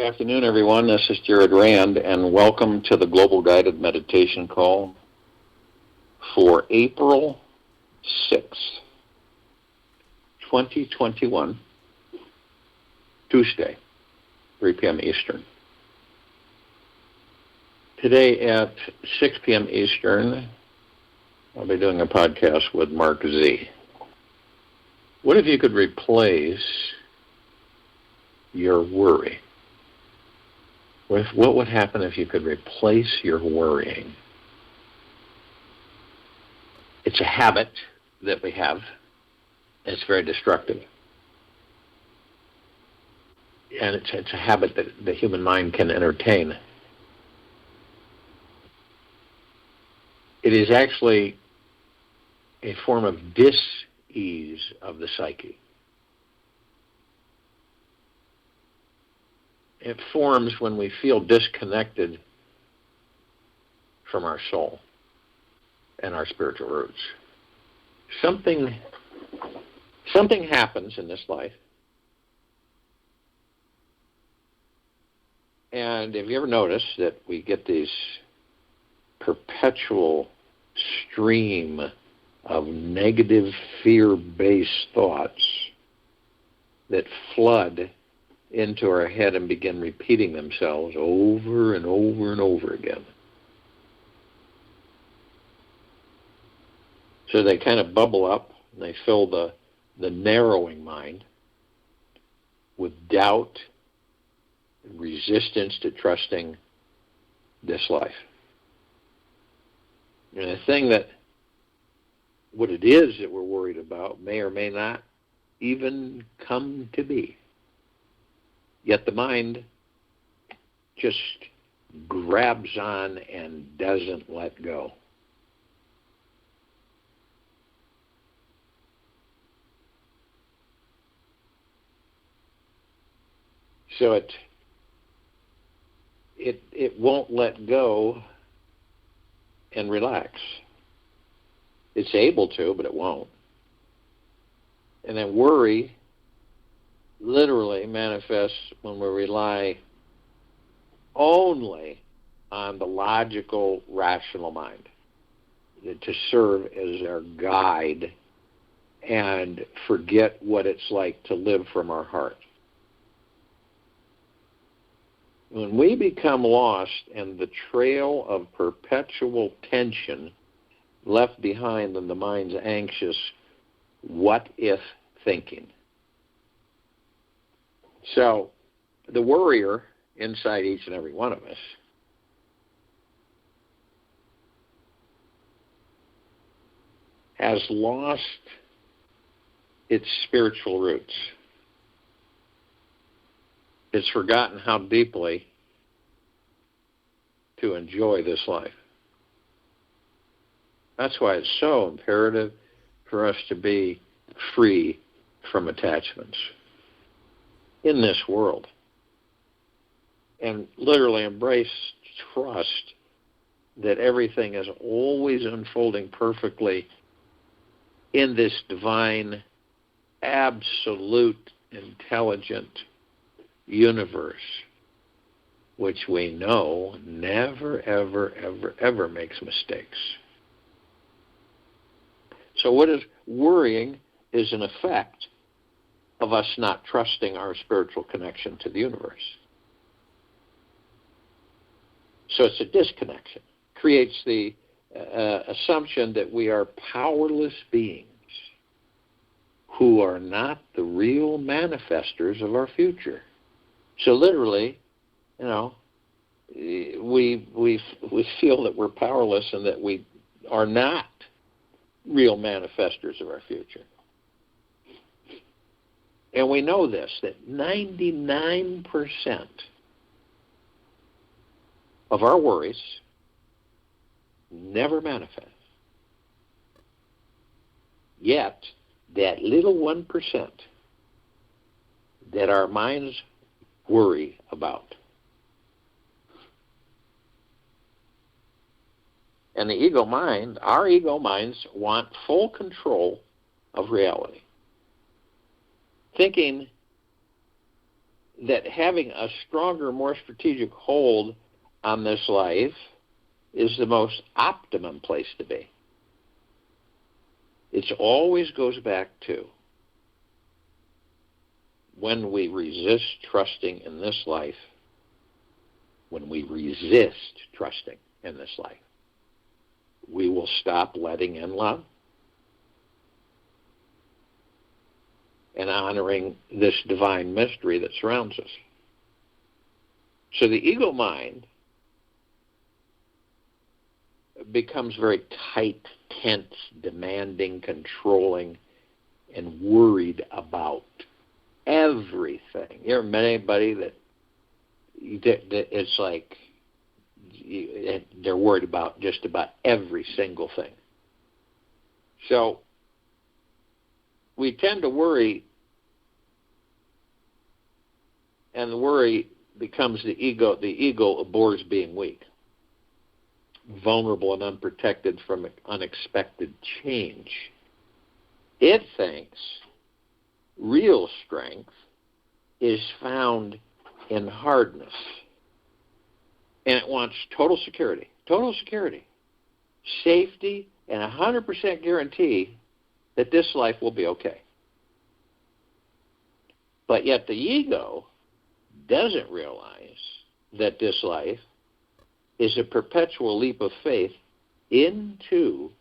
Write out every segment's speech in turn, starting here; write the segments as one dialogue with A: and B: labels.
A: afternoon, everyone. This is Jared Rand, and welcome to the Global Guided Meditation Call for April 6th, 2021, Tuesday, 3 p.m. Eastern. Today at 6 p.m. Eastern, I'll be doing a podcast with Mark Z. What if you could replace your worry? What would happen if you could replace your worrying? It's a habit that we have. It's very destructive. And it's a habit that the human mind can entertain. It is actually a form of dis-ease of the psyche. It forms when we feel disconnected from our soul and our spiritual roots. Something happens in this life. And have you ever noticed that we get these perpetual stream of negative fear-based thoughts that flood into our head and begin repeating themselves over and over and over again? So they kind of bubble up and they fill the narrowing mind with doubt and resistance to trusting this life. And the thing that what it is that we're worried about may or may not even come to be. Yet the mind just grabs on and doesn't let go. So it won't let go and relax. It's able to, but it won't. And then worry literally manifests when we rely only on the logical, rational mind to serve as our guide and forget what it's like to live from our heart. When we become lost in the trail of perpetual tension left behind in the mind's anxious what-if thinking. So the worrier inside each and every one of us has lost its spiritual roots. It's forgotten how deeply to enjoy this life. That's why it's so imperative for us to be free from attachments in this world and literally embrace trust that everything is always unfolding perfectly in this divine, absolute, intelligent universe, which we know never, ever, ever, ever makes mistakes. So what is worrying is an effect of us not trusting our spiritual connection to the universe. So it's a disconnection. Creates the assumption that we are powerless beings who are not the real manifestors of our future. So literally, we feel that we're powerless and that we are not real manifestors of our future. And we know this, that 99% of our worries never manifest. Yet, that little 1% that our minds worry about. And the ego mind, our ego minds want full control of reality. Thinking that having a stronger, more strategic hold on this life is the most optimum place to be. It always goes back to when we resist trusting in this life, when we resist trusting in this life, we will stop letting in love and honoring this divine mystery that surrounds us. So the ego mind becomes very tight, tense, demanding, controlling, and worried about everything. You ever met anybody that it's like they're worried about just about every single thing? So we tend to worry, and the worry becomes the ego. The ego abhors being weak, vulnerable and unprotected from unexpected change. It thinks real strength is found in hardness. And it wants total security, safety, and 100% guarantee that this life will be okay. But yet the ego doesn't realize that this life is a perpetual leap of faith into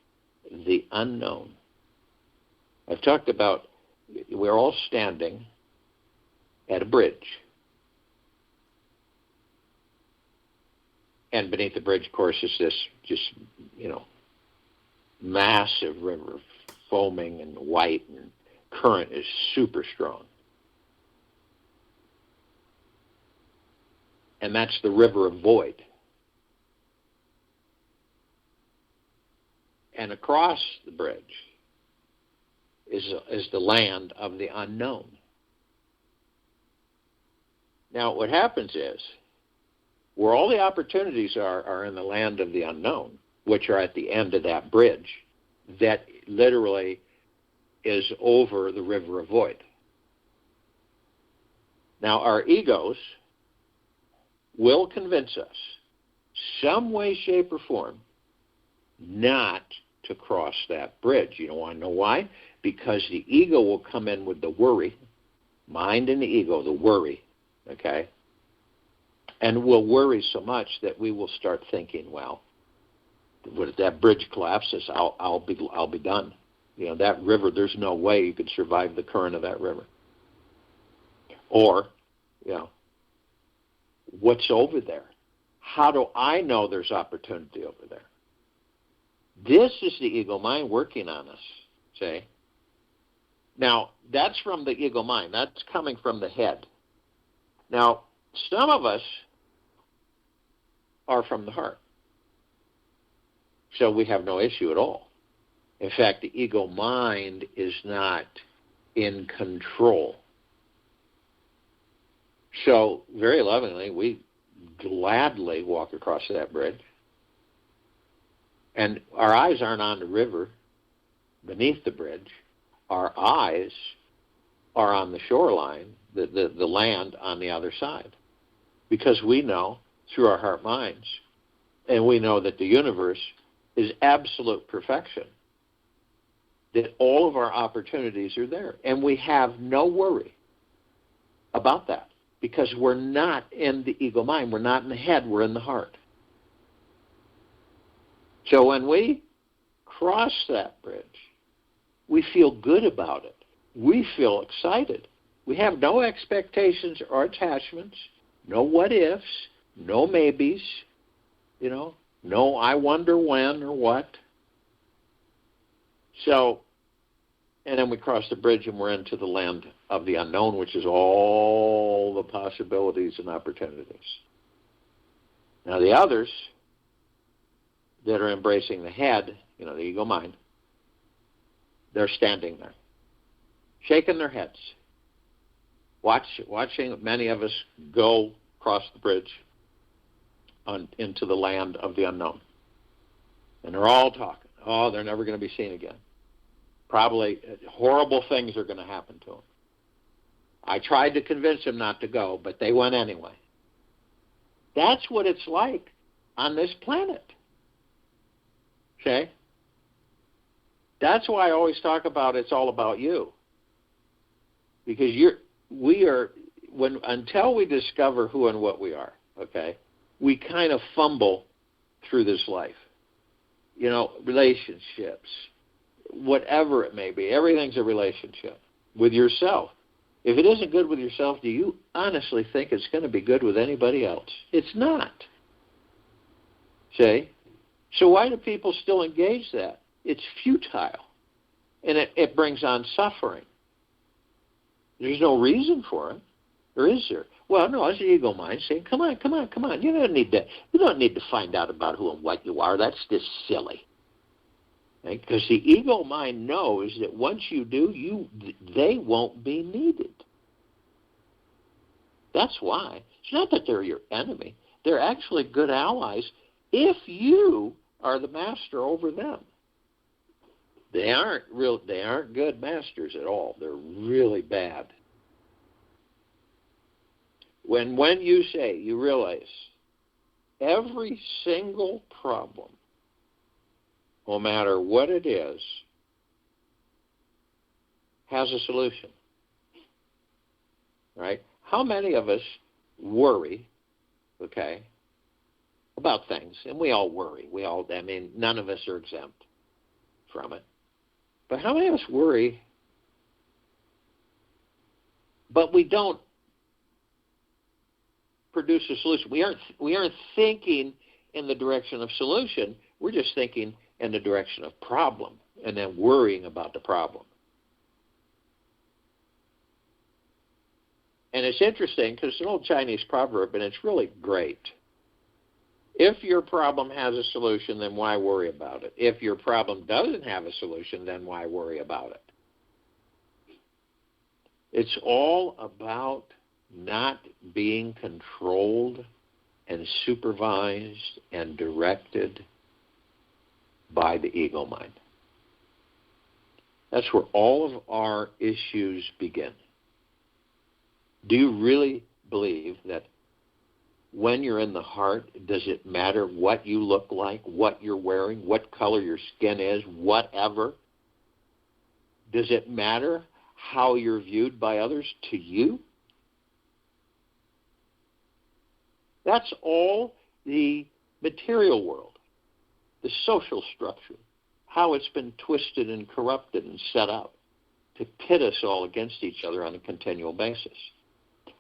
A: the unknown. I've talked about we're all standing at a bridge. And beneath the bridge, of course, is this massive river, foaming and white, and current is super strong. And that's the river of void. And across the bridge is the land of the unknown. Now, what happens is, where all the opportunities are in the land of the unknown, which are at the end of that bridge, that literally is over the river of void. Now, our egos will convince us, some way, shape, or form, not to cross that bridge. You don't want to know why? Because the ego will come in with the worry, mind and the ego, the worry, okay? And we'll worry so much that we will start thinking, well, if that bridge collapses, I'll be done. That river, there's no way you could survive the current of that river. Or, what's over there? How do I know there's opportunity over there? This is the ego mind working on us, see? Now, that's from the ego mind. That's coming from the head. Now, some of us are from the heart. So we have no issue at all. In fact, the ego mind is not in control. So, very lovingly, we gladly walk across that bridge. And our eyes aren't on the river beneath the bridge. Our eyes are on the shoreline, the land on the other side. Because we know, through our heart minds, and we know that the universe is absolute perfection, that all of our opportunities are there. And we have no worry about that, because we're not in the ego mind. We're not in the head. We're in the heart. So when we cross that bridge, we feel good about it. We feel excited. We have no expectations or attachments, no what-ifs, no maybes, no I wonder when or what. So, and then we cross the bridge and we're into the land of the unknown, which is all the possibilities and opportunities. Now the others that are embracing the head, the ego mind, they're standing there, shaking their heads, watching many of us go across the bridge into the land of the unknown. And they're all talking. Oh, they're never going to be seen again. Probably horrible things are going to happen to them. I tried to convince them not to go, but they went anyway. That's what it's like on this planet. Okay? That's why I always talk about it's all about you. Because until we discover who and what we are, okay, we kind of fumble through this life. Relationships, whatever it may be, everything's a relationship with yourself. If it isn't good with yourself, do you honestly think it's going to be good with anybody else? It's not. See? So why do people still engage that? It's futile. And it brings on suffering. There's no reason for it. Or is there? Well, no, it's the ego mind saying, come on. You don't need to find out about who and what you are. That's just silly. Because the ego mind knows that once you do, they won't be needed. That's why. It's not that they're your enemy. They're actually good allies if you are the master over them. They aren't good masters at all. They're really bad. When you realize every single problem, no matter what it is, has a solution. Right? How many of us worry, okay, about things? And we all worry. None of us are exempt from it. But how many of us worry, but we don't produce a solution? We aren't thinking in the direction of solution. We're just thinking in the direction of problem and then worrying about the problem. And it's interesting because it's an old Chinese proverb, and it's really great. If your problem has a solution, then why worry about it? If your problem doesn't have a solution, then why worry about it? It's all about not being controlled and supervised and directed by the ego mind. That's where all of our issues begin. Do you really believe that when you're in the heart, does it matter what you look like, what you're wearing, what color your skin is, whatever? Does it matter how you're viewed by others to you? That's all the material world, the social structure, how it's been twisted and corrupted and set up to pit us all against each other on a continual basis.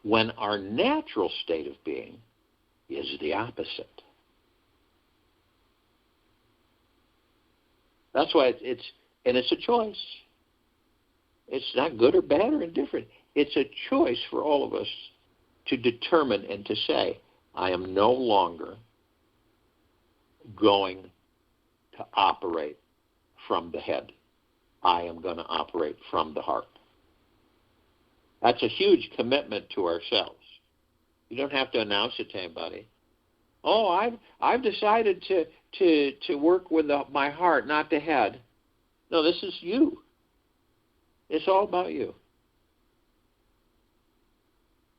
A: When our natural state of being is the opposite. That's why it's a choice. It's not good or bad or indifferent. It's a choice for all of us to determine and to say, I am no longer going to operate from the head. I am going to operate from the heart. That's a huge commitment to ourselves. You don't have to announce it to anybody. Oh, I've decided to work with my heart, not the head. No, this is you. It's all about you.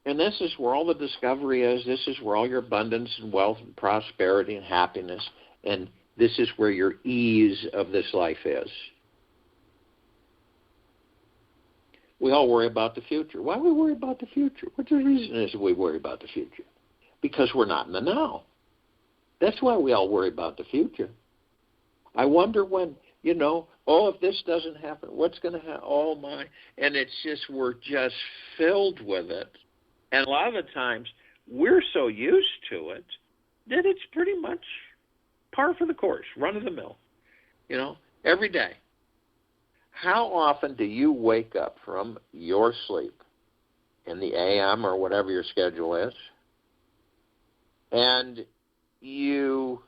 A: And this is where all the discovery is. This is where all your abundance and wealth and prosperity and happiness, and this is where your ease of this life is. We all worry about the future. Why do we worry about the future? What the reason is we worry about the future? Because we're not in the now. That's why we all worry about the future. I wonder when, if this doesn't happen, what's going to happen? Oh, my. And it's just, we're just filled with it. And a lot of the times, we're so used to it that it's pretty much par for the course, run of the mill, every day. How often do you wake up from your sleep in the AM or whatever your schedule is, and you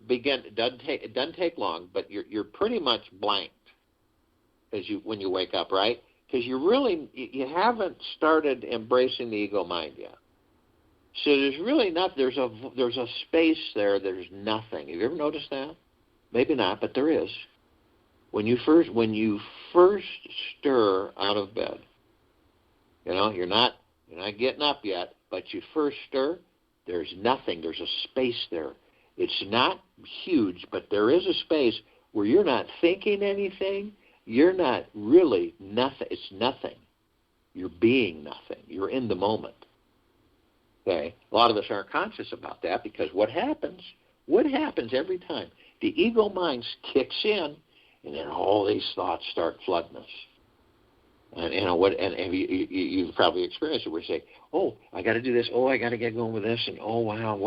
A: begin? It doesn't take long, but you're pretty much blanked when you wake up, right? Because you haven't started embracing the ego mind yet. So there's really not. There's a space there. There's nothing. Have you ever noticed that? Maybe not, but there is. When you first stir out of bed, You're not getting up yet, but you first stir, there's nothing. There's a space there. It's not huge, but there is a space where you're not thinking anything. You're not really nothing. It's nothing. You're being nothing. You're in the moment. Okay? A lot of us aren't conscious about that because what happens every time? The ego mind kicks in, and then all these thoughts start flooding us. And you've probably experienced it where you say, oh, I got to do this. Oh, I got to get going with this. And, oh, wow,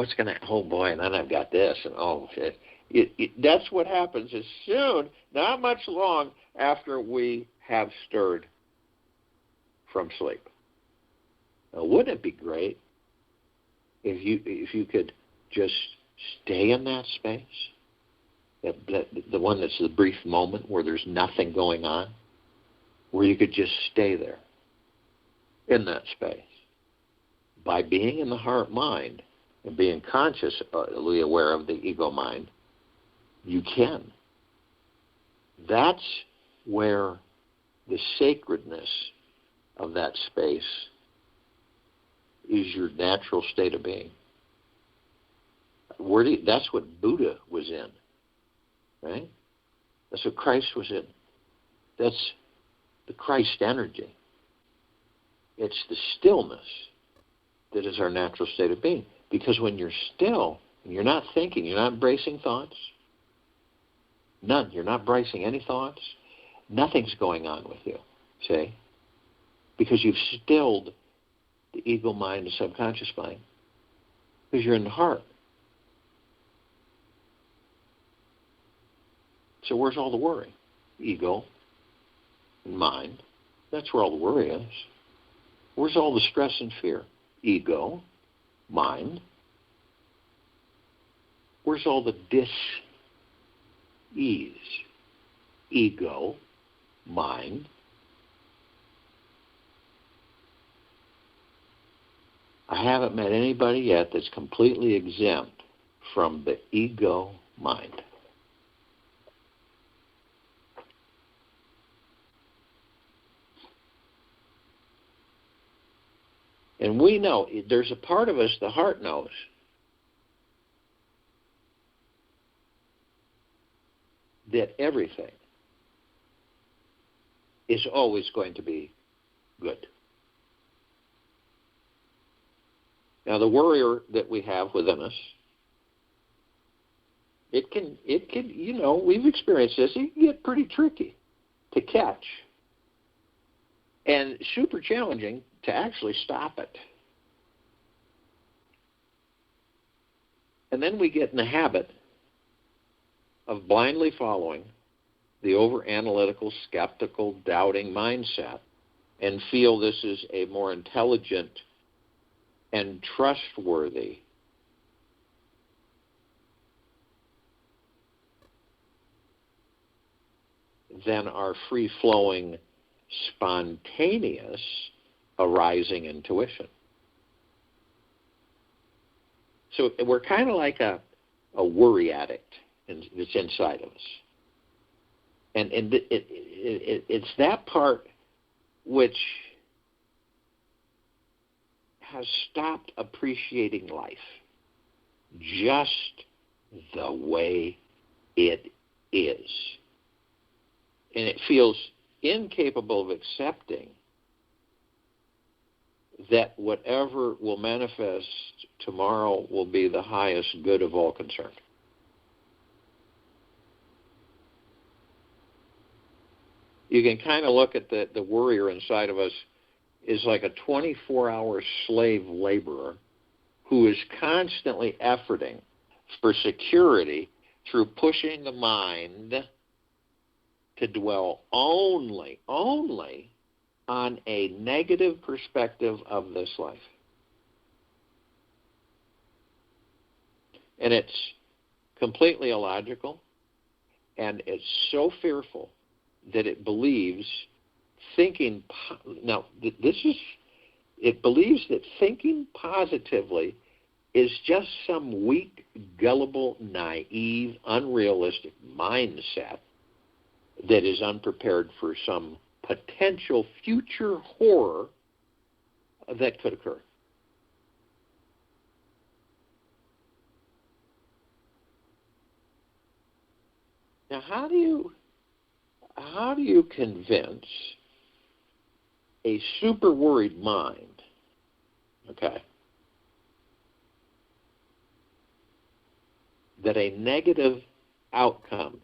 A: oh, boy, and then I've got this. And, oh, that's what happens as soon, not much long after we have stirred from sleep. Now, wouldn't it be great if you could just stay in that space, the one that's the brief moment where there's nothing going on, where you could just stay there in that space by being in the heart mind and being consciously aware of the ego mind. You can. That's where the sacredness of that space is your natural state of being. That's what Buddha was in, right? That's what Christ was in. That's the Christ energy. It's the stillness that is our natural state of being. Because when you're still, and you're not thinking, you're not bracing thoughts, none, you're not bracing any thoughts, nothing's going on with you, see? Because you've stilled the ego mind, the subconscious mind, because you're in the heart. So where's all the worry? Ego and mind. That's where all the worry is. Where's all the stress and fear? Ego, mind. Where's all the dis-ease? Ego, mind. I haven't met anybody yet that's completely exempt from the ego mind. And we know, there's a part of us, the heart knows, that everything is always going to be good. Now, the worrier that we have within us, it can, we've experienced this, it can get pretty tricky to catch and super challenging to actually stop it. And then we get in the habit of blindly following the over-analytical, skeptical, doubting mindset and feel this is a more intelligent and trustworthy than our free-flowing, spontaneous, arising intuition. So we're kind of like a worry addict that's inside of us. And it's that part which has stopped appreciating life just the way it is. And it feels incapable of accepting that whatever will manifest tomorrow will be the highest good of all concerned. You can kind of look at the worrier inside of us is like a 24-hour slave laborer who is constantly efforting for security through pushing the mind to dwell only on a negative perspective of this life. And it's completely illogical, and it's so fearful that it believes it believes that thinking positively is just some weak, gullible, naive, unrealistic mindset that is unprepared for some potential future horror that could occur. Now, how do you convince a super worried mind, okay, that a negative outcome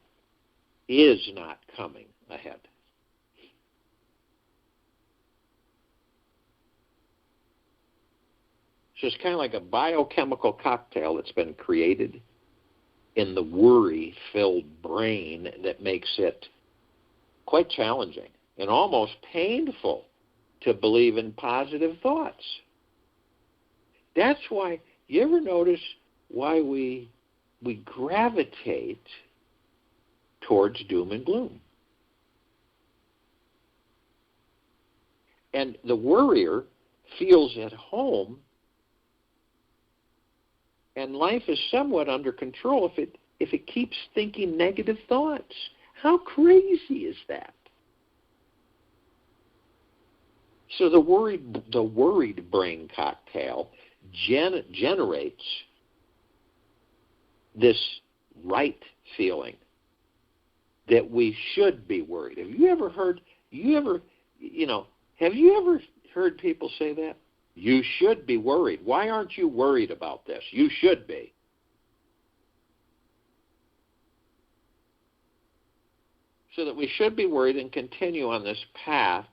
A: is not coming ahead? So it's kind of like a biochemical cocktail that's been created in the worry-filled brain that makes it quite challenging and almost painful to believe in positive thoughts. That's why, you ever notice why we gravitate towards doom and gloom? And the worrier feels at home, and life is somewhat under control if it keeps thinking negative thoughts. How crazy is that? So the worried brain cocktail generates this right feeling that we should be worried. Have you ever heard people say that? You should be worried. Why aren't you worried about this? You should be. So that we should be worried and continue on this path,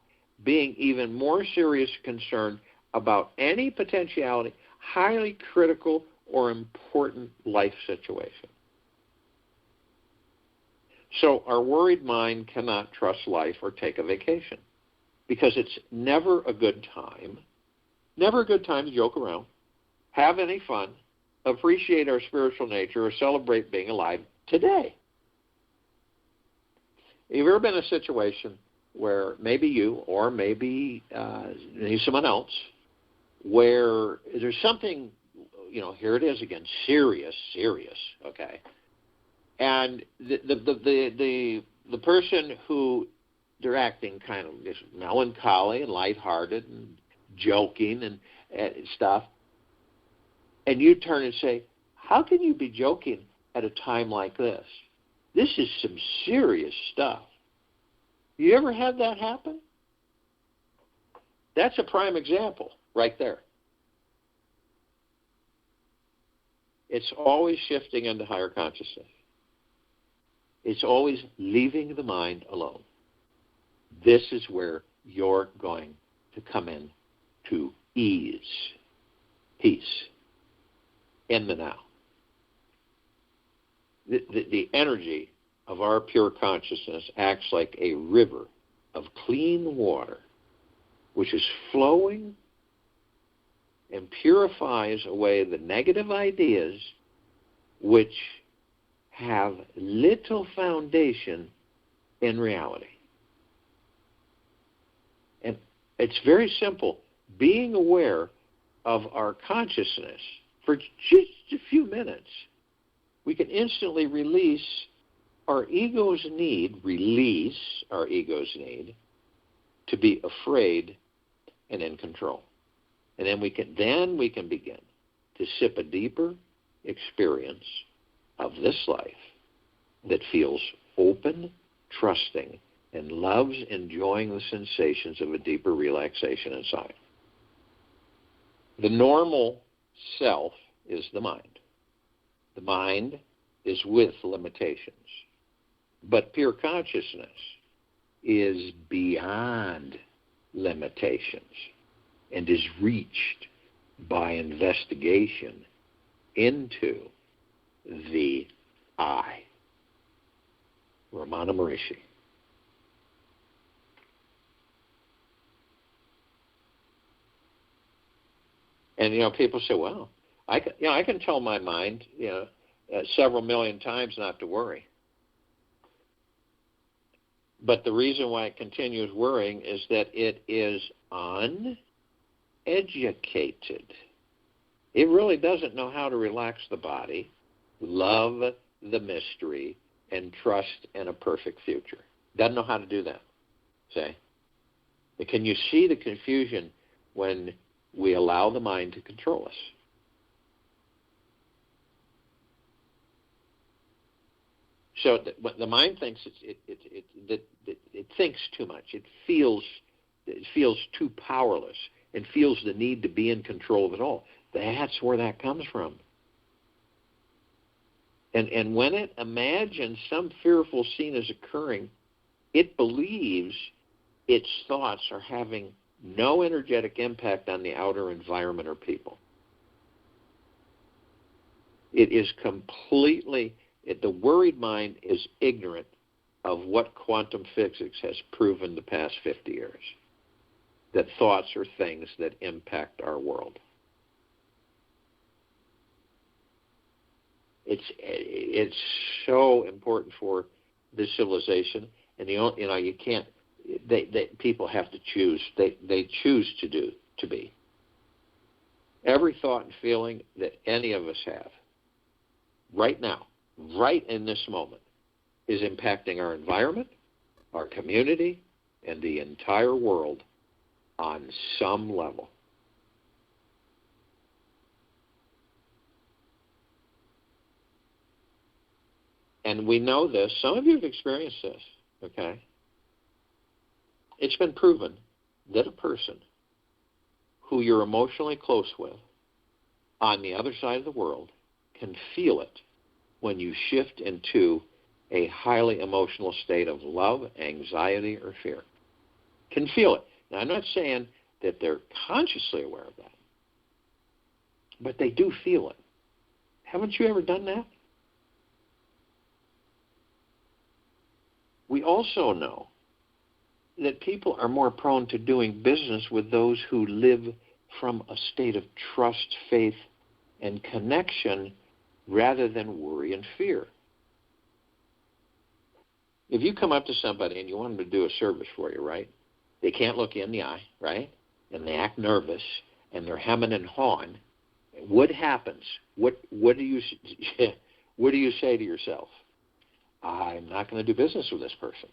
A: being even more serious concerned about any potentiality, highly critical or important life situation. So our worried mind cannot trust life or take a vacation because it's never a good time to joke around, have any fun, appreciate our spiritual nature, or celebrate being alive today. Have you ever been in a situation where maybe you or maybe someone else, where there's something, here it is again, serious, okay, and the person who they're acting kind of just melancholy and lighthearted and joking and stuff, and you turn and say, how can you be joking at a time like this? This is some serious stuff. You ever had that happen? That's a prime example right there. It's always shifting into higher consciousness. It's always leaving the mind alone. This is where you're going to come in to ease, peace, in the now. The energy of our pure consciousness acts like a river of clean water, which is flowing and purifies away the negative ideas which have little foundation in reality. And it's very simple. Being aware of our consciousness for just a few minutes, we can instantly release our ego's need to be afraid and in control. And then we can begin to sip a deeper experience of this life that feels open, trusting, and loves enjoying the sensations of a deeper relaxation inside. The normal self is the mind. The mind is with limitations. But pure consciousness is beyond limitations and is reached by investigation into the I. Ramana Maharishi. And, people say, well, I can tell my mind, several million times not to worry. But the reason why it continues worrying is that it is uneducated. It really doesn't know how to relax the body, love the mystery, and trust in a perfect future. Doesn't know how to do that. See? But can you see the confusion when we allow the mind to control us. So the mind thinks it thinks too much. It feels too powerless and feels the need to be in control of it all. That's where that comes from. And when it imagines some fearful scene is occurring, it believes its thoughts are having no energetic impact on the outer environment or people. It is completely, the worried mind is ignorant of what quantum physics has proven the past 50 years, that thoughts are things that impact our world. It's so important for this civilization, and you can't. People have to choose. They choose to be. Every thought and feeling that any of us have, right now, right in this moment, is impacting our environment, our community, and the entire world on some level. And we know this. Some of you have experienced this, okay? It's been proven that a person who you're emotionally close with on the other side of the world can feel it when you shift into a highly emotional state of love, anxiety, or fear. Can feel it. Now, I'm not saying that they're consciously aware of that, but they do feel it. Haven't you ever done that? We also know that people are more prone to doing business with those who live from a state of trust, faith, and connection rather than worry and fear. If you come up to somebody and you want them to do a service for you, right? They can't look you in the eye, right? And they act nervous, and they're hemming and hawing. What happens? What do you say to yourself? I'm not going to do business with this person.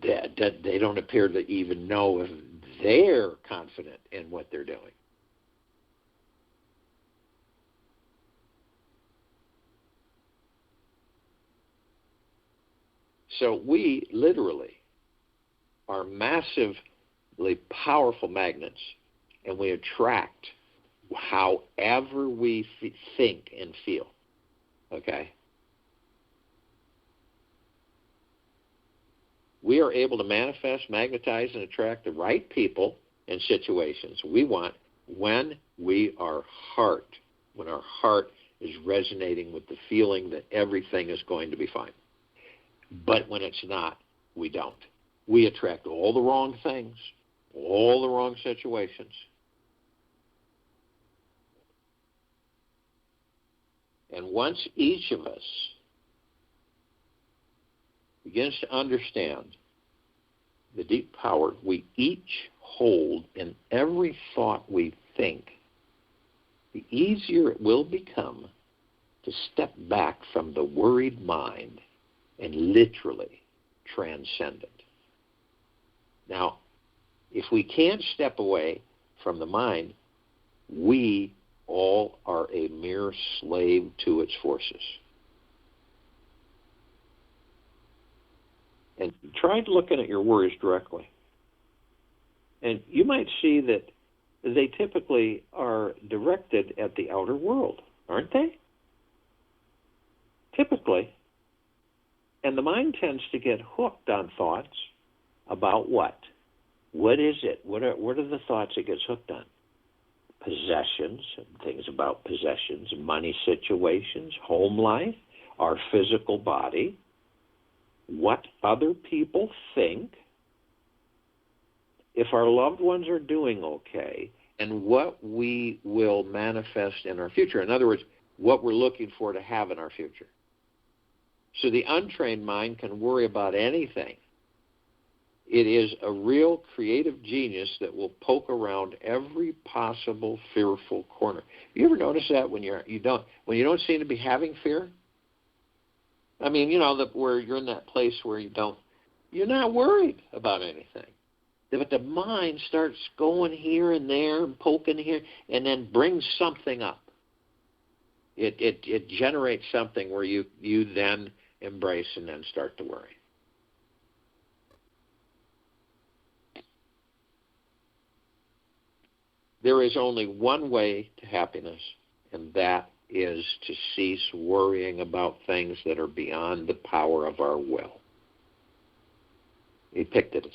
A: They don't appear to even know if they're confident in what they're doing. So we literally are massively powerful magnets, and we attract however we think and feel, okay? We are able to manifest, magnetize, and attract the right people and situations we want when our heart is resonating with the feeling that everything is going to be fine. But when it's not, we don't. We attract all the wrong things, all the wrong situations. And once each of us begins to understand the deep power we each hold in every thought we think, the easier it will become to step back from the worried mind and literally transcend it. Now, if we can't step away from the mind, we all are a mere slave to its forces. And try looking at your worries directly. And you might see that they typically are directed at the outer world, aren't they? Typically. And the mind tends to get hooked on thoughts about what? What is it? What are the thoughts it gets hooked on? Possessions, things about possessions, money situations, home life, our physical body, what other people think, if our loved ones are doing okay, and what we will manifest in our future. In other words, what we're looking for to have in our future. So the untrained mind can worry about anything. It is a real creative genius that will poke around every possible fearful corner. You ever notice that when you don't seem to be having fear? I mean, where you're in that place where you're not worried about anything. But the mind starts going here and there and poking here and then brings something up. It generates something where you then embrace and then start to worry. There is only one way to happiness, and that is to cease worrying about things that are beyond the power of our will. Epictetus.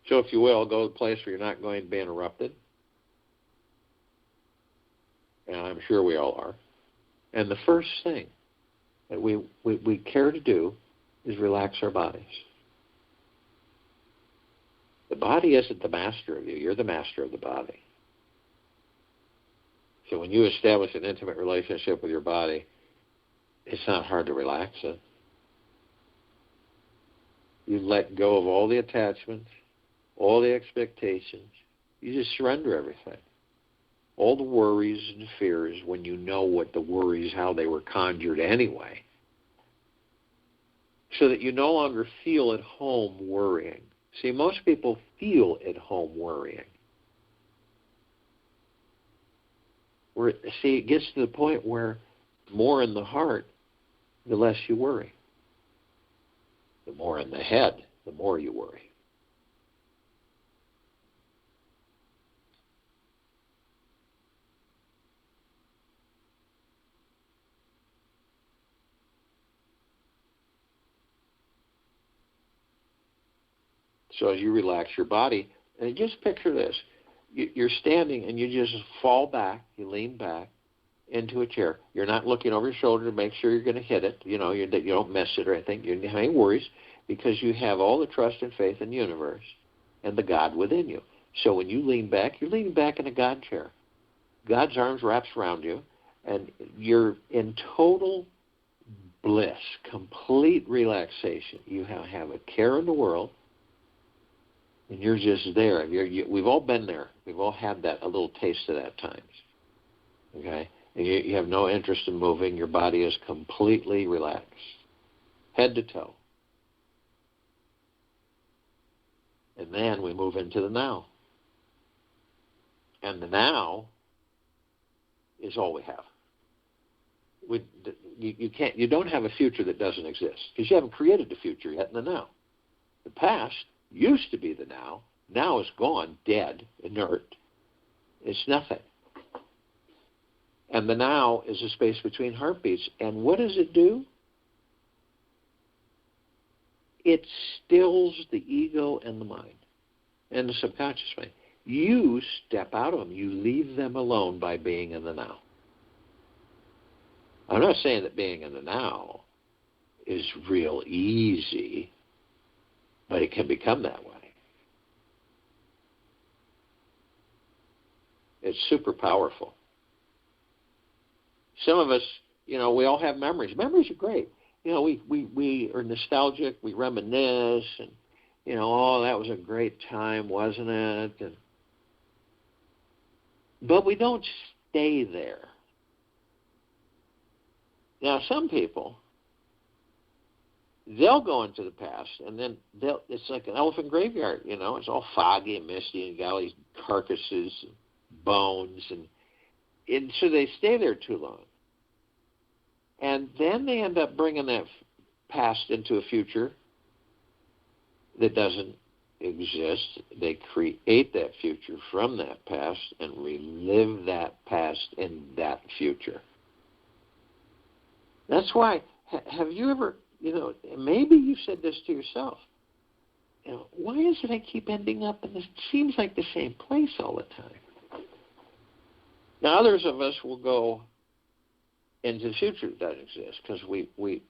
A: So if you will, go to a place where you're not going to be interrupted. And I'm sure we all are. And the first thing that we care to do is relax our bodies. The body isn't the master of you. You're the master of the body. So when you establish an intimate relationship with your body, it's not hard to relax it. You let go of all the attachments, all the expectations. You just surrender everything. All the worries and fears, when you know what the worries, how they were conjured anyway, so that you no longer feel at home worrying. See, most people feel at home worrying. See, it gets to the point where more in the heart, the less you worry. The more in the head, the more you worry. So as you relax your body, and just picture this. You're standing and you just fall back, you lean back into a chair. You're not looking over your shoulder to make sure you're going to hit it, you don't miss it or anything. You don't have any worries because you have all the trust and faith in the universe and the God within you. So when you lean back, you're leaning back in a God chair. God's arms wraps around you, and you're in total bliss, complete relaxation. You have a care in the world, and you're just there. We've all been there. We've all had that, a little taste of that times. Okay? And you have no interest in moving. Your body is completely relaxed, head to toe. And then we move into the now. And the now is all we have. You don't have a future that doesn't exist because you haven't created the future yet in the now. The past used to be the now. Now is gone, dead, inert. It's nothing. And the now is a space between heartbeats. And what does it do? It stills the ego and the mind and the subconscious mind. You step out of them. You leave them alone by being in the now. I'm not saying that being in the now is real easy, but it can become that way. It's super powerful. Some of us, we all have memories. Memories are great. We are nostalgic. We reminisce, and oh, that was a great time, wasn't it? But we don't stay there. Now, some people, they'll go into the past, and then it's like an elephant graveyard, It's all foggy and misty, and got all these carcasses, and bones, and so they stay there too long. And then they end up bringing that past into a future that doesn't exist. They create that future from that past and relive that past in that future. That's why, have you ever, maybe you said this to yourself, why is it I keep ending up in this, seems like the same place all the time? Now, others of us will go into the future that doesn't exist because we're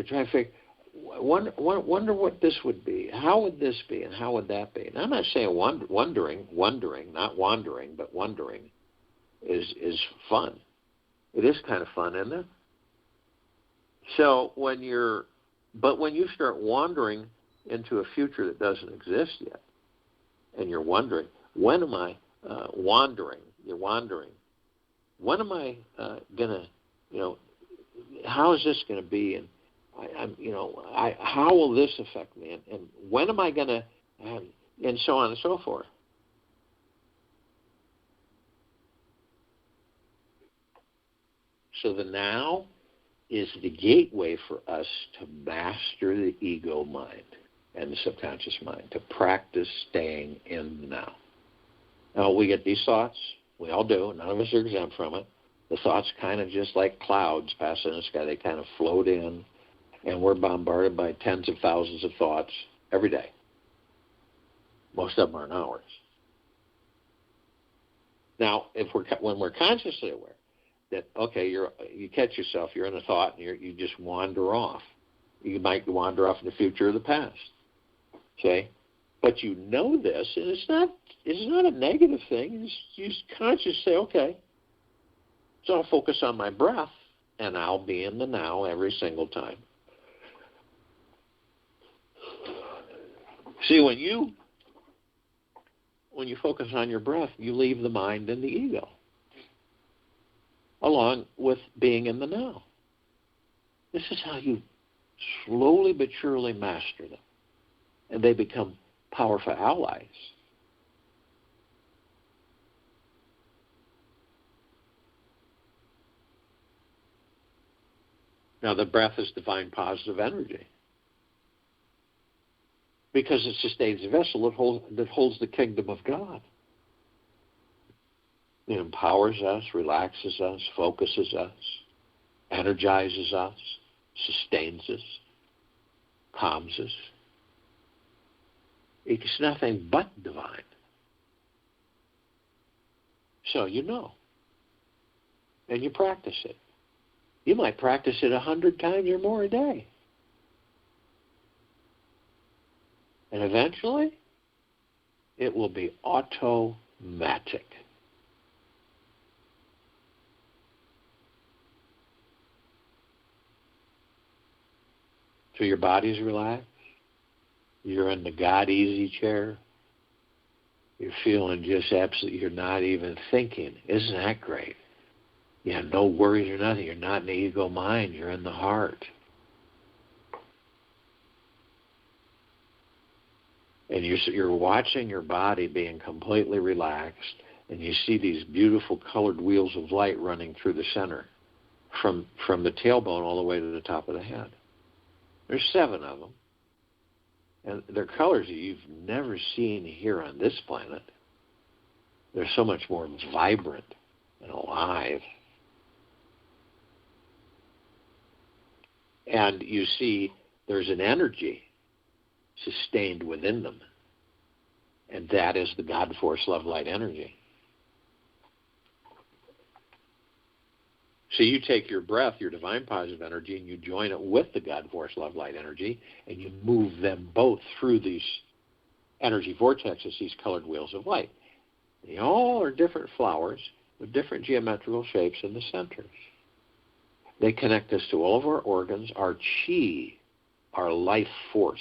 A: trying to figure, wonder what this would be. How would this be and how would that be? And I'm not saying wondering, not wandering, but wondering is fun. It is kind of fun, isn't it? So when you start wandering into a future that doesn't exist yet, and you're wondering, when am I wandering? You're wandering. When am I going to, how is this going to be? And how will this affect me? And when am I going to, and so on and so forth. So the now is the gateway for us to master the ego mind and the subconscious mind, to practice staying in the now. Now, we get these thoughts. We all do. None of us are exempt from it. The thoughts kind of just like clouds passing the sky. They kind of float in, and we're bombarded by tens of thousands of thoughts every day. Most of them aren't ours. Now, when we're consciously aware that, okay, you catch yourself, you're in a thought, and you just wander off. You might wander off in the future or the past. Okay? But you know this, and it's not a negative thing. You just consciously say, okay, so I'll focus on my breath, and I'll be in the now every single time. See, when you focus on your breath, you leave the mind and the ego, along with being in the now. This is how you slowly but surely master them, and they become powerful allies. Now, the breath is divine positive energy because it sustains the vessel that holds the kingdom of God. It empowers us, relaxes us, focuses us, energizes us, sustains us, calms us. It's nothing but divine. So you know. And you practice it. You might practice it 100 times or more a day. And eventually, it will be automatic. So your body's relaxed. You're in the God Easy chair. You're feeling just absolutely, you're not even thinking. Isn't that great? You have no worries or nothing. You're not in the ego mind. You're in the heart. And you're watching your body being completely relaxed, and you see these beautiful colored wheels of light running through the center, from the tailbone all the way to the top of the head. There's 7 of them. And they're colors that you've never seen here on this planet. They're so much more vibrant and alive. And you see there's an energy sustained within them. And that is the God Force Love Light energy. So you take your breath, your divine positive energy, and you join it with the God Force Love Light energy, and you move them both through these energy vortexes, these colored wheels of light. They all are different flowers with different geometrical shapes in the centers. They connect us to all of our organs, our chi, our life force,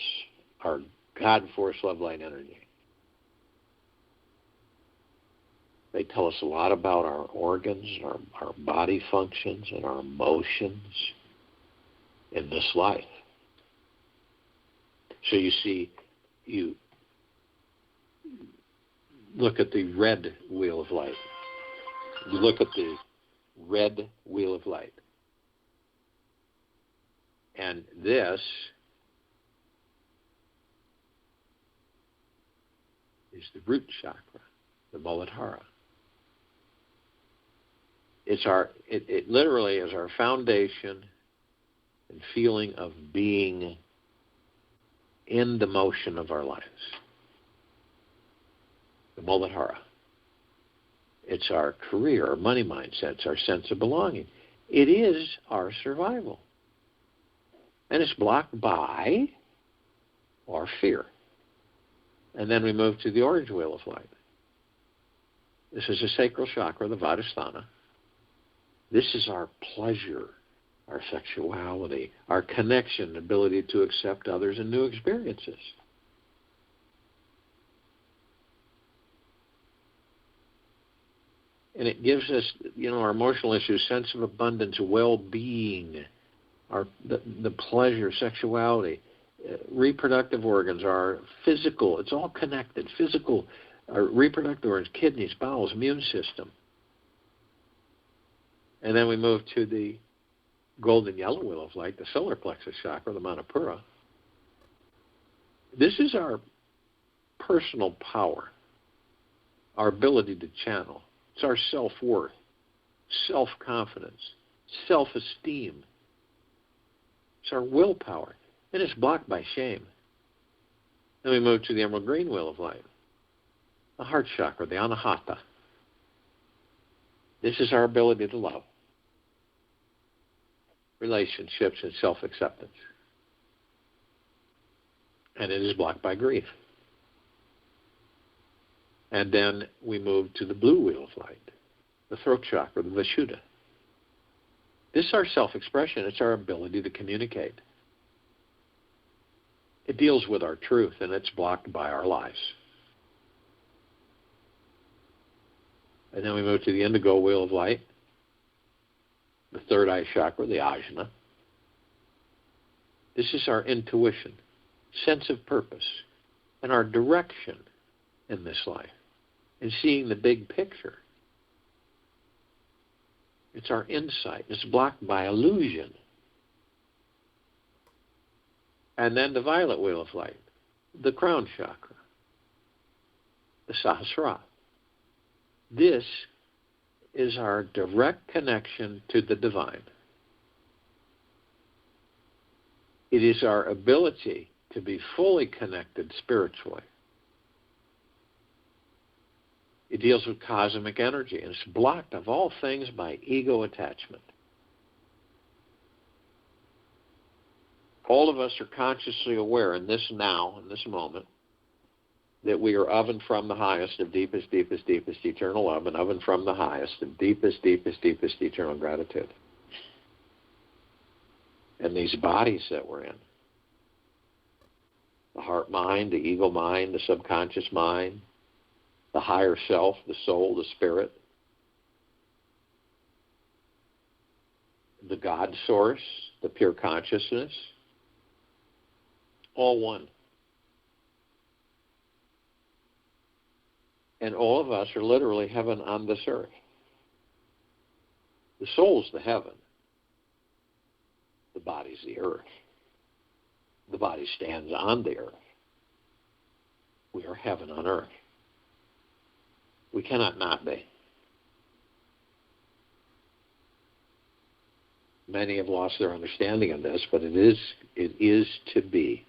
A: our God Force Love Light energy. They tell us a lot about our organs, our body functions, and our emotions in this life. So you see, you look at the red wheel of light. You look at the red wheel of light. And this is the root chakra, the Muladhara. It literally is our foundation and feeling of being in the motion of our lives. The Muladhara. It's our career, our money mindset, it's our sense of belonging. It is our survival. And it's blocked by our fear. And then we move to the orange wheel of light. This is the sacral chakra, the Vadhisthana. This is our pleasure, our sexuality, our connection, ability to accept others and new experiences. And it gives us, our emotional issues, sense of abundance, well-being, the pleasure, sexuality, reproductive organs, our physical, it's all connected. Physical, our reproductive organs, kidneys, bowels, immune system. And then we move to the golden yellow wheel of light, the solar plexus chakra, the Manipura. This is our personal power, our ability to channel. It's our self-worth, self-confidence, self-esteem. It's our willpower. And it's blocked by shame. Then we move to the emerald green wheel of light, the heart chakra, the Anahata. This is our ability to love, relationships, and self-acceptance. And it is blocked by grief. And then we move to the blue wheel of light, the throat chakra, the Vishuddha. This is our self-expression. It's our ability to communicate. It deals with our truth, and it's blocked by our lies. And then we move to the indigo wheel of light, the third eye chakra, the Ajna. This is our intuition, sense of purpose, and our direction in this life, and seeing the big picture. It's our insight. It's blocked by illusion. And then the violet wheel of light, the crown chakra, the Sahasrara. This is our direct connection to the divine. It is our ability to be fully connected spiritually. It deals with cosmic energy, and it's blocked of all things by ego attachment. All of us are consciously aware in this now, in this moment, that we are of and from the highest of deepest, deepest, deepest eternal love, and of and from the highest of deepest, deepest, deepest eternal gratitude. And these bodies that we're in, the heart mind, the ego mind, the subconscious mind, the higher self, the soul, the spirit, the God source, the pure consciousness, all one. And all of us are literally heaven on this earth. The soul's the heaven. The body's the earth. The body stands on the earth. We are heaven on earth. We cannot not be. Many have lost their understanding of this, but it is to be.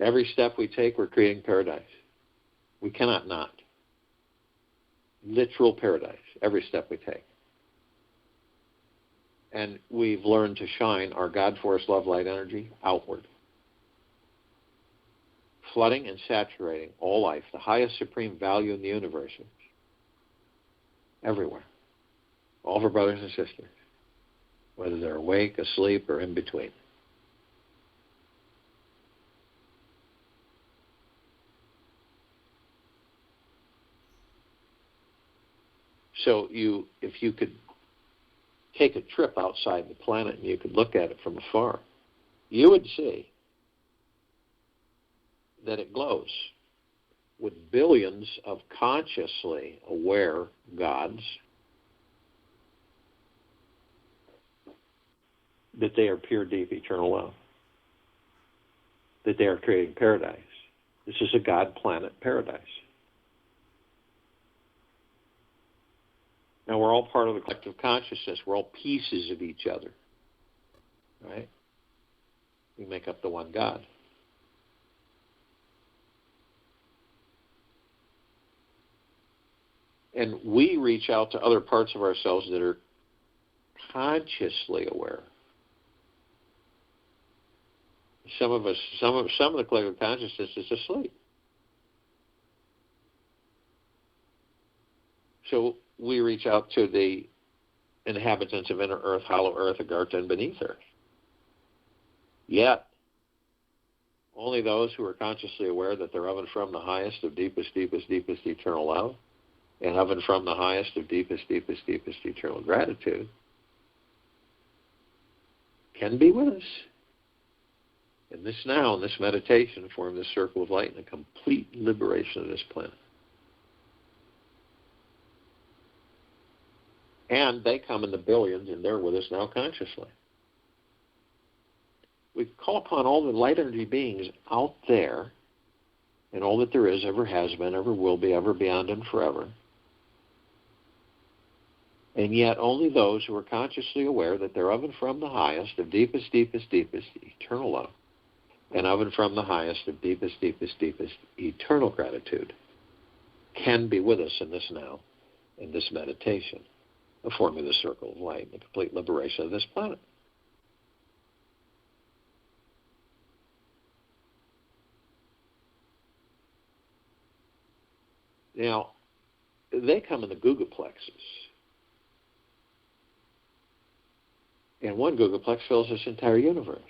A: Every step we take, we're creating paradise. We cannot not. Literal paradise, every step we take. And we've learned to shine our God force, love, light, energy outward, flooding and saturating all life, the highest supreme value in the universe, everywhere. All of our brothers and sisters, whether they're awake, asleep, or in between. So if you could take a trip outside the planet and you could look at it from afar, you would see that it glows with billions of consciously aware gods, that they are pure, deep, eternal love, that they are creating paradise. This is a God planet paradise. Now, we're all part of the collective consciousness. We're all pieces of each other, right? We make up the one God. And we reach out to other parts of ourselves that are consciously aware. Some of the collective consciousness is asleep. So we reach out to the inhabitants of inner earth, hollow earth, Agartha, and beneath earth. Yet, only those who are consciously aware that they're of and from the highest of deepest, deepest, deepest eternal love and of and from the highest of deepest, deepest, deepest eternal gratitude, can be with us. In this now, in this meditation, form this circle of light and a complete liberation of this planet. And they come in the billions, and they're with us now consciously. We call upon all the light energy beings out there, and all that there is, ever has been, ever will be, ever beyond and forever. And yet only those who are consciously aware that they're of and from the highest of deepest, deepest, deepest eternal love, and of and from the highest of deepest, deepest, deepest eternal gratitude, can be with us in this now, in this meditation, of forming the circle of light and the complete liberation of this planet. Now, they come in the gigaplexes. And one gigaplex fills this entire universe.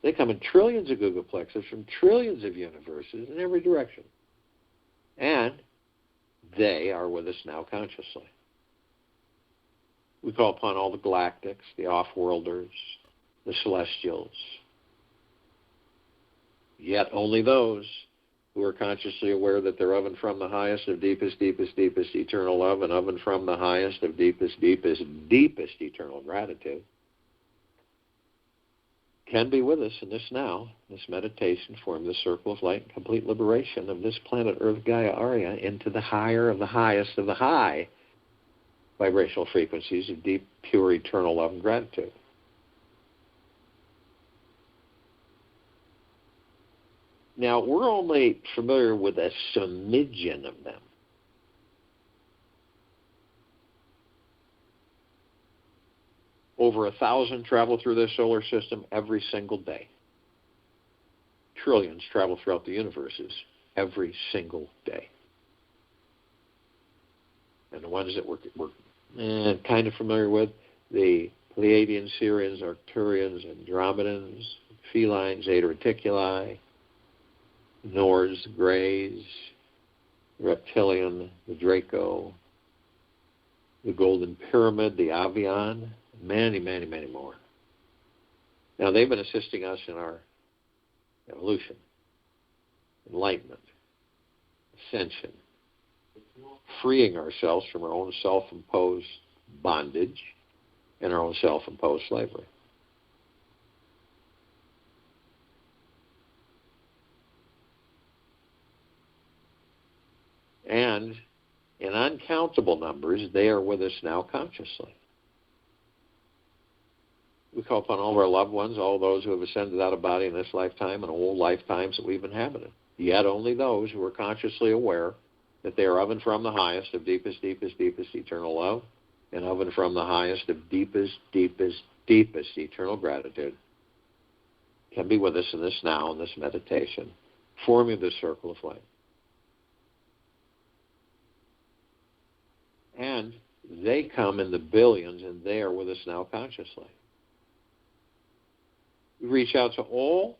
A: They come in trillions of gigaplexes from trillions of universes in every direction. And they are with us now consciously. We call upon all the galactics, the off-worlders, the celestials. Yet only those who are consciously aware that they're of and from the highest of deepest, deepest, deepest eternal love, and of and from the highest of deepest, deepest, deepest eternal gratitude, can be with us in this now, this meditation, form this circle of light and complete liberation of this planet Earth Gaia Arya into the higher of the highest of the high vibrational frequencies of deep, pure, eternal love and gratitude. Now, we're only familiar with a smidgen of them. Over 1,000 travel through this solar system every single day. Trillions travel throughout the universes every single day. And the ones that we're kind of familiar with, the Pleiadians, Sirians, Arcturians, Andromedans, Felines, Zeta Reticuli, Nords, Greys, Reptilian, the Draco, the Golden Pyramid, the Avian, many, many, many more. Now, they've been assisting us in our evolution, enlightenment, ascension, freeing ourselves from our own self-imposed bondage and our own self-imposed slavery. And in uncountable numbers, they are with us now consciously. We call upon all of our loved ones, all those who have ascended out of body in this lifetime and all lifetimes that we've inhabited. Yet only those who are consciously aware that they are of and from the highest of deepest, deepest, deepest eternal love, and of and from the highest of deepest, deepest, deepest eternal gratitude, can be with us in this now, in this meditation, forming this circle of light. And they come in the billions, and they are with us now consciously. We reach out to all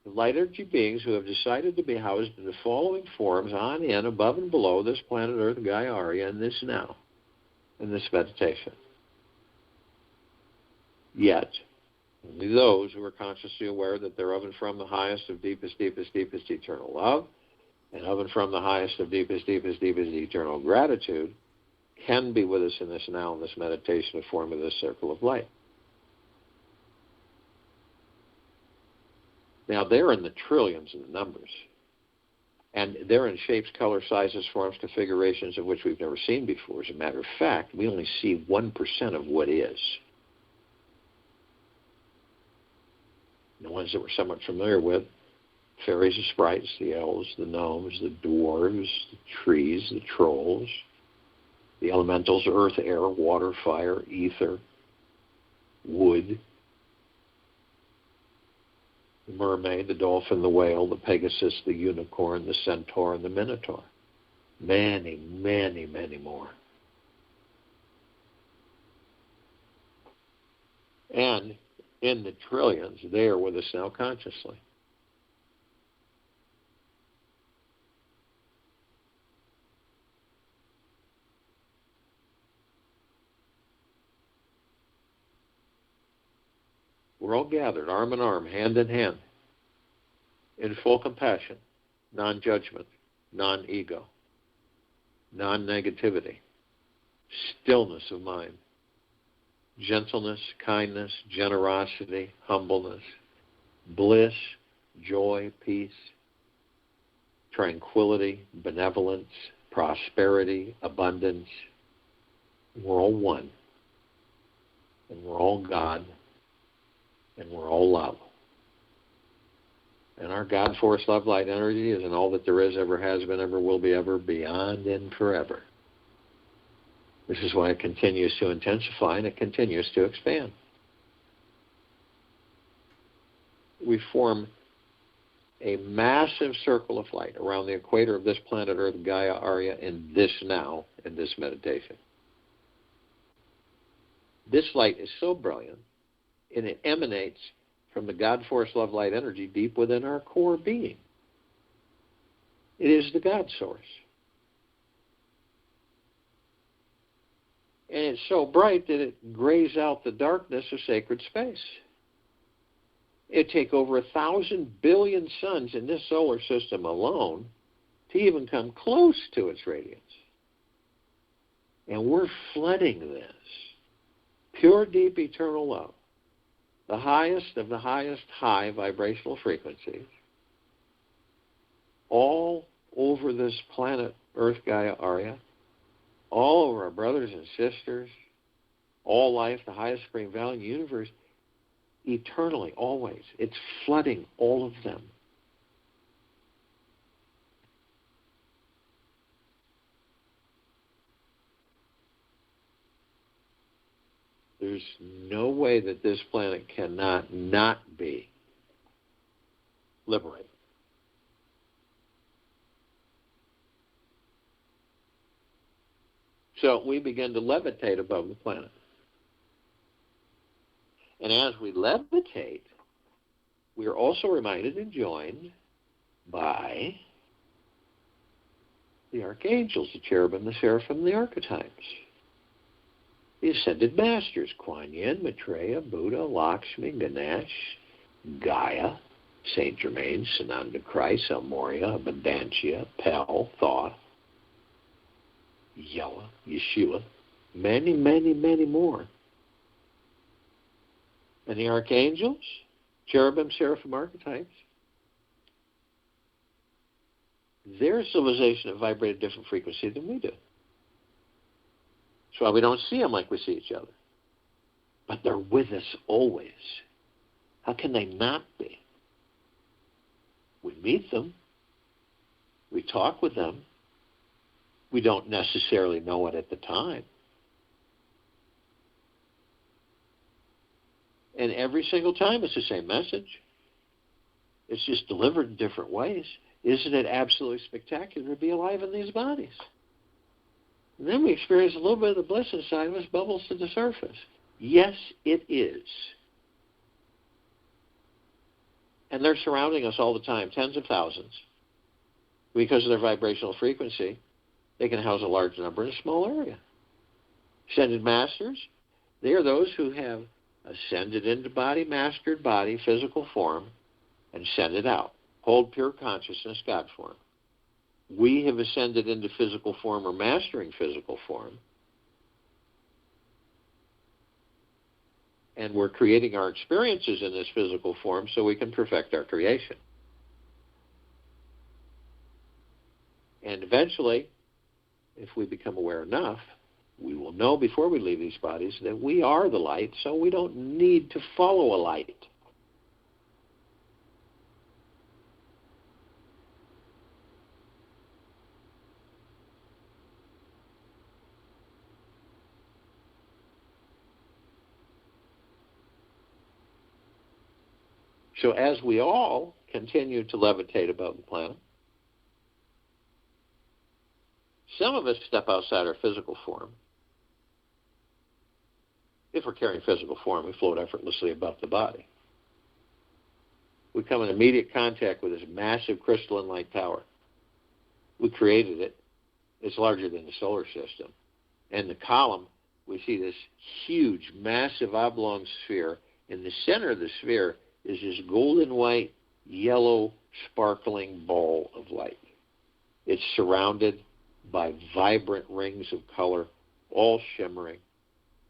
A: the light energy beings who have decided to be housed in the following forms on in, above and below this planet Earth Gaia Arya in this now, in this meditation. Yet, only those who are consciously aware that they're of and from the highest of deepest, deepest, deepest eternal love, and of and from the highest of deepest, deepest, deepest eternal gratitude, can be with us in this now, in this meditation of forming this circle of light. Now, they're in the trillions in the numbers. And they're in shapes, color, sizes, forms, configurations of which we've never seen before. As a matter of fact, we only see 1% of what is. The ones that we're somewhat familiar with, fairies and sprites, the elves, the gnomes, the dwarves, the trees, the trolls, the elementals, earth, air, water, fire, ether, wood, the mermaid, the dolphin, the whale, the pegasus, the unicorn, the centaur, and the minotaur. Many, many, many more. And in the trillions, they are with us now consciously. We're all gathered, arm in arm, hand in hand, in full compassion, non-judgment, non-ego, non-negativity, stillness of mind, gentleness, kindness, generosity, humbleness, bliss, joy, peace, tranquility, benevolence, prosperity, abundance. We're all one. And we're all God. And we're all love. And our God, force, love, light, energy is in all that there is, ever has been, ever will be, ever, beyond and forever. This is why it continues to intensify and it continues to expand. We form a massive circle of light around the equator of this planet Earth, Gaia, Arya, in this now, in this meditation. This light is so brilliant, and it emanates from the God, force, love, light, energy deep within our core being. It is the God source. And it's so bright that it grays out the darkness of sacred space. It'd take over 1,000 billion suns in this solar system alone to even come close to its radiance. And we're flooding this. Pure, deep, eternal love. The highest of the highest high vibrational frequencies. All over this planet, Earth, Gaia, Arya. All over our brothers and sisters. All life, the highest supreme value in the universe. Eternally, always. It's flooding all of them. There's no way that this planet cannot not be liberated. So we begin to levitate above the planet. And as we levitate, we are also reminded and joined by the archangels, the cherubim, the seraphim, the archetypes. The ascended masters, Kuan Yin, Maitreya, Buddha, Lakshmi, Ganesh, Gaia, Saint Germain, Sananda Christ, Amoria, Abundantia, Pel, Thoth, Yella, Yeshua, many, many, many more. And the archangels, cherubim, seraphim, archetypes, their civilization have vibrated a different frequency than we do. That's why we don't see them like we see each other. But they're with us always. How can they not be? We meet them. We talk with them. We don't necessarily know it at the time. And every single time it's the same message. It's just delivered in different ways. Isn't it absolutely spectacular to be alive in these bodies? And then we experience a little bit of the bliss inside of us bubbles to the surface. Yes, it is. And they're surrounding us all the time, tens of thousands. Because of their vibrational frequency, they can house a large number in a small area. Ascended masters, they are those who have ascended into body, mastered body, physical form, and send it out. Hold pure consciousness, God form. We have ascended into physical form or mastering physical form. And we're creating our experiences in this physical form so we can perfect our creation. And eventually, if we become aware enough, we will know before we leave these bodies that we are the light, so we don't need to follow a light. So as we all continue to levitate above the planet, some of us step outside our physical form. If we're carrying physical form, we float effortlessly above the body. We come in immediate contact with this massive crystalline light tower. We created it. It's larger than the solar system. And the column, we see this huge, massive oblong sphere In the center of the sphere is this golden white, yellow, sparkling ball of light. It's surrounded by vibrant rings of color, all shimmering,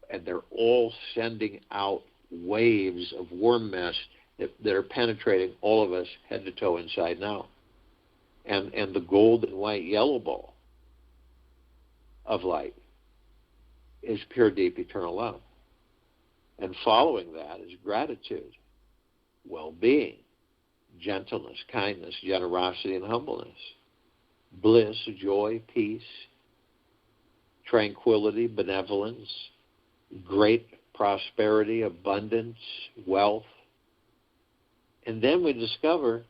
A: and they're all sending out waves of warm mist that are penetrating all of us head to toe inside now. And the golden white yellow ball of light is pure, deep, eternal love. And following that is gratitude, well-being, gentleness, kindness, generosity, and humbleness, bliss, joy, peace, tranquility, benevolence, great prosperity, abundance, wealth. And then we discover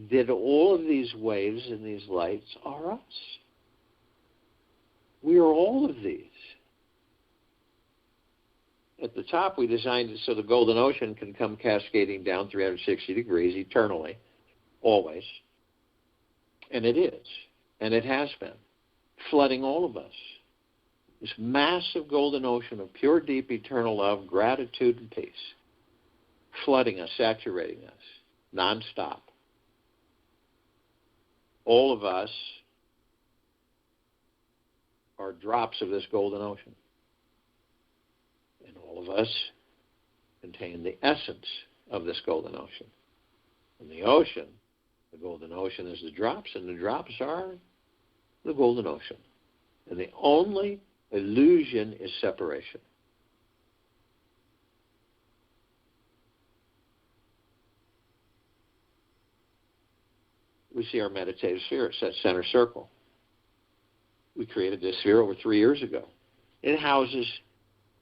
A: that all of these waves and these lights are us. We are all of these. At the top, we designed it so the golden ocean can come cascading down 360 degrees eternally, always. And it is, and it has been, flooding all of us. This massive golden ocean of pure, deep, eternal love, gratitude, and peace, flooding us, saturating us, nonstop. All of us are drops of this golden ocean. And all of us contain the essence of this golden ocean. And the ocean, the golden ocean, is the drops, and the drops are the golden ocean. And the only illusion is separation. We see our meditative sphere. It's that center circle. We created this sphere over 3 years ago. It houses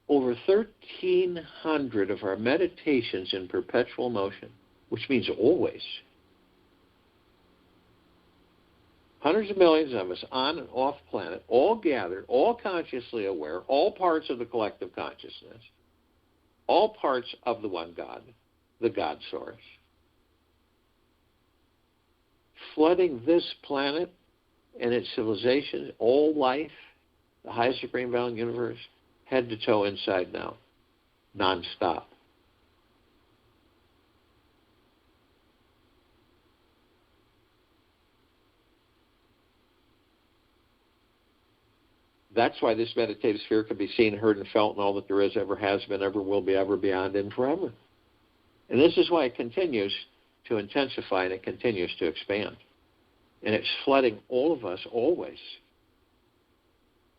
A: over 1,300 of our meditations in perpetual motion, which means always. Hundreds of millions of us on and off planet, all gathered, all consciously aware, all parts of the collective consciousness, all parts of the one God, the God source, flooding this planet and its civilizations, all life, the highest supreme value universe, head to toe, inside now, nonstop. That's why this meditative sphere can be seen, heard, and felt in all that there is, ever has been, ever will be, ever beyond, and forever. And this is why it continues to intensify and it continues to expand. And it's flooding all of us always.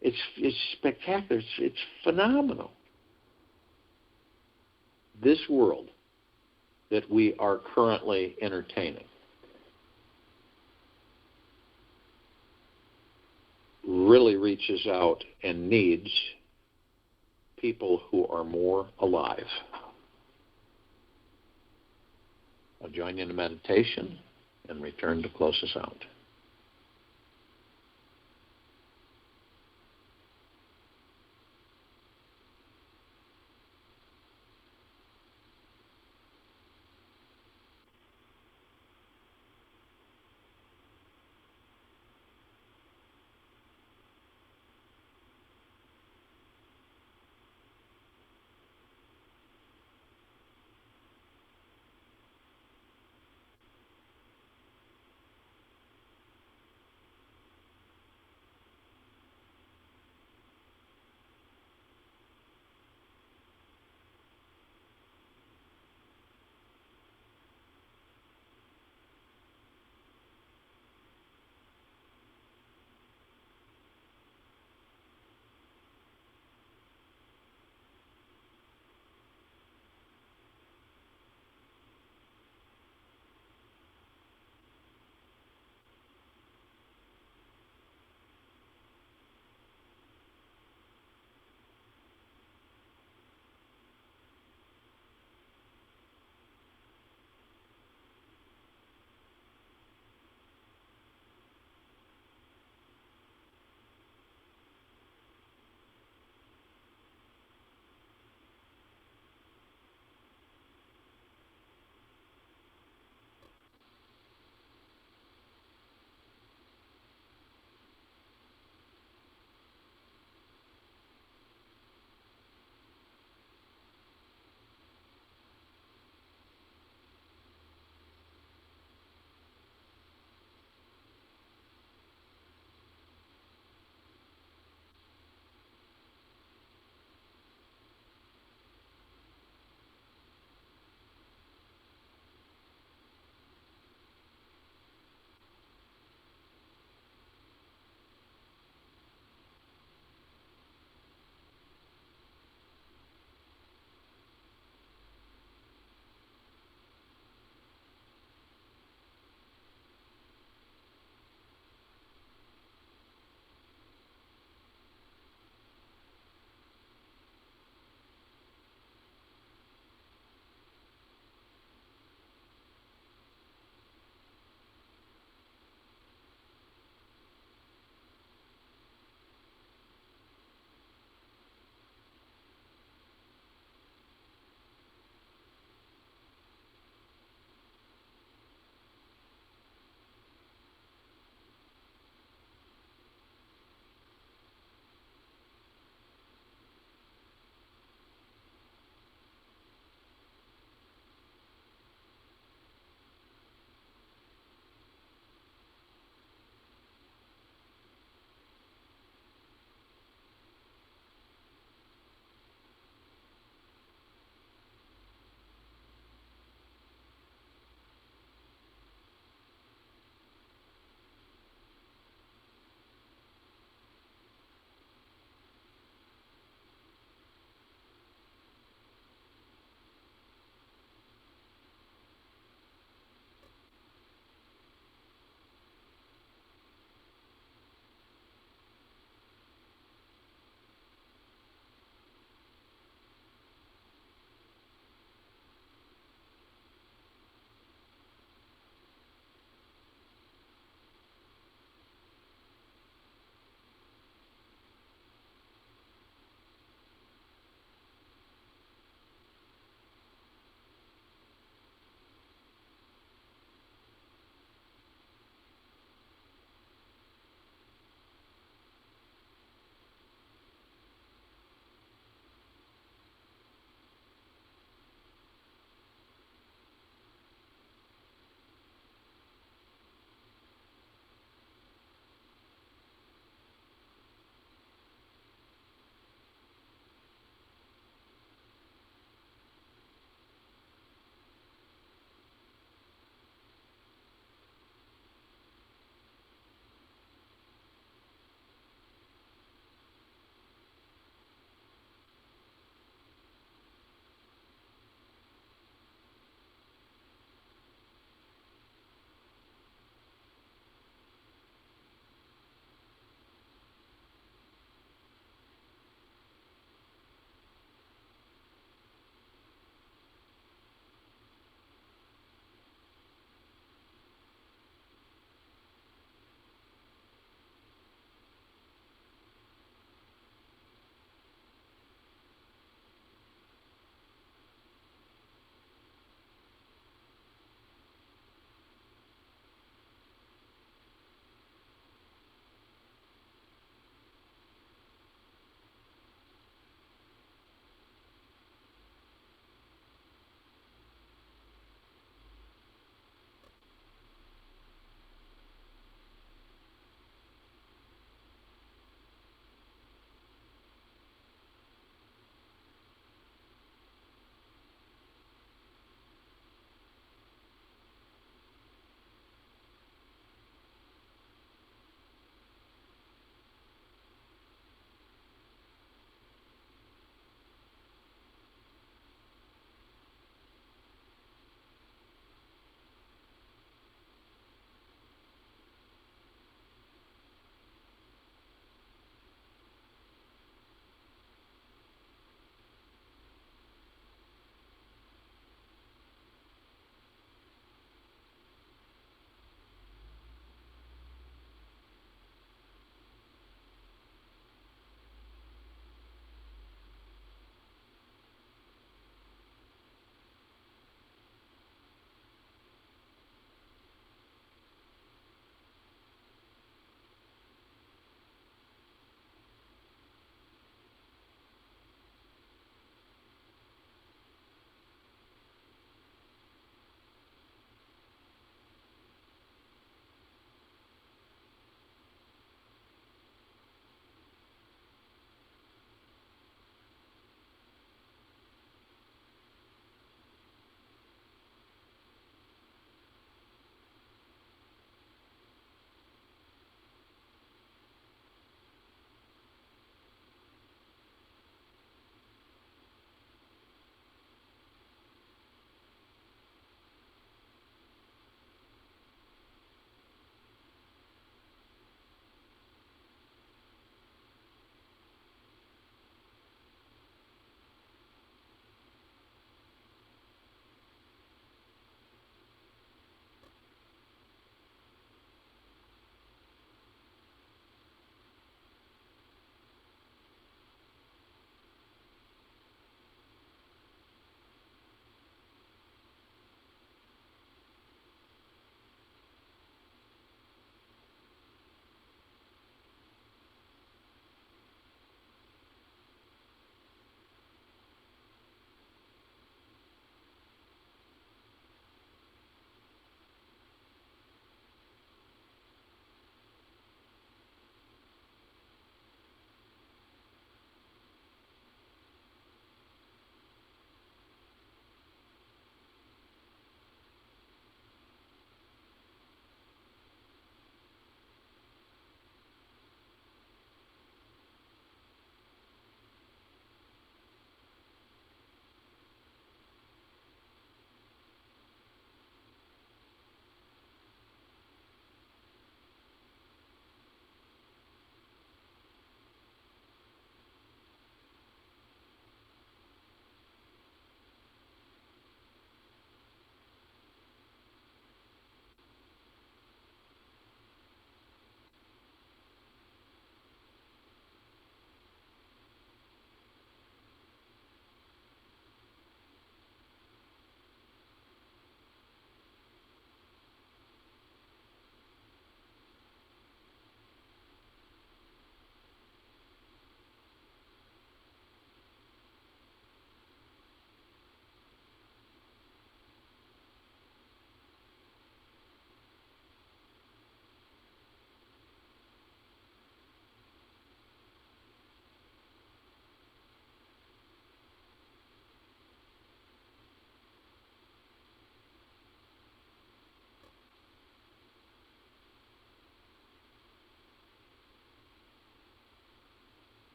A: It's spectacular. It's phenomenal. This world that we are currently entertaining really reaches out and needs people who are more alive. I'll join you in a meditation and return to close us out.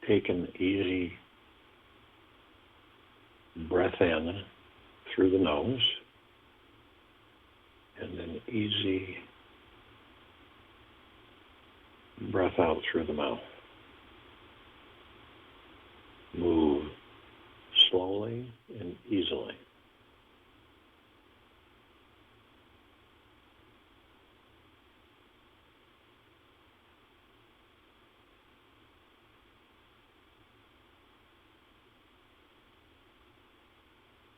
A: take an easy breath in through the nose and an easy breath out through the mouth. Move slowly and easily.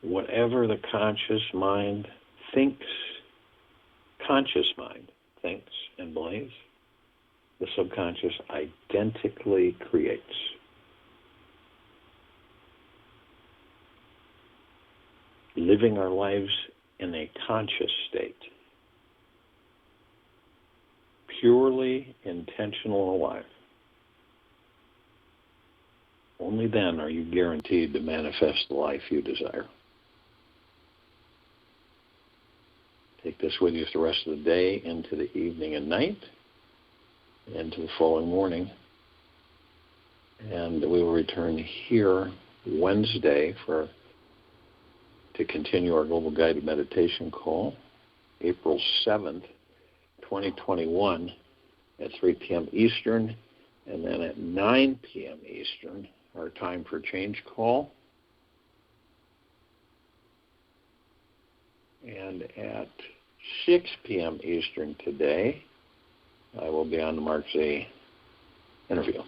A: Whatever the conscious mind thinks and believes, the subconscious identically creates. Living our lives in a conscious state, purely intentional and alive. Only then are you guaranteed to manifest the life you desire. Take this with you for the rest of the day, into the evening and night, into the following morning. And we will return here Wednesday to continue our Global Guided Meditation call, April 7th, 2021, at 3 p.m. Eastern, and then at 9 p.m. Eastern, our Time for Change call. And at 6 p.m. Eastern today, I will be on the Mark Z interview.